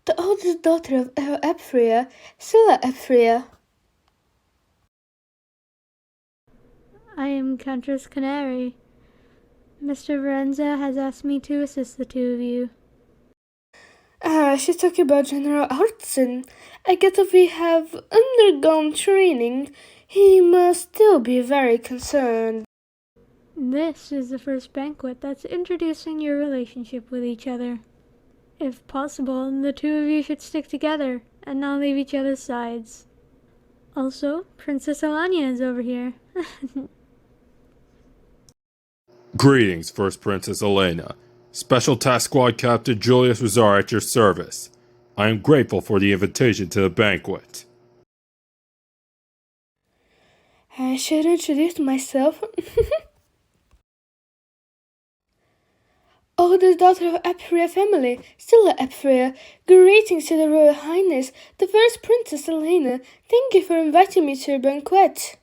the oldest daughter of Ephria, Sila Ephria. I am Countess Canary. Mr. Varenza has asked me to assist the two of you. She's talking about General Artson. I guess if we have undergone training, he must still be very concerned. This is the first banquet that's introducing your relationship with each other. If possible, the two of you should stick together and not leave each other's sides. Also, Princess Alayna is over here. Greetings, First Princess Alayna. Special Task Squad Captain Julius Rizar at your service. I am grateful for the invitation to the banquet. I should introduce myself. Oldest daughter of Ephria family, Sila Ephria. Greetings to the Royal Highness, the First Princess Alayna. Thank you for inviting me to your banquet.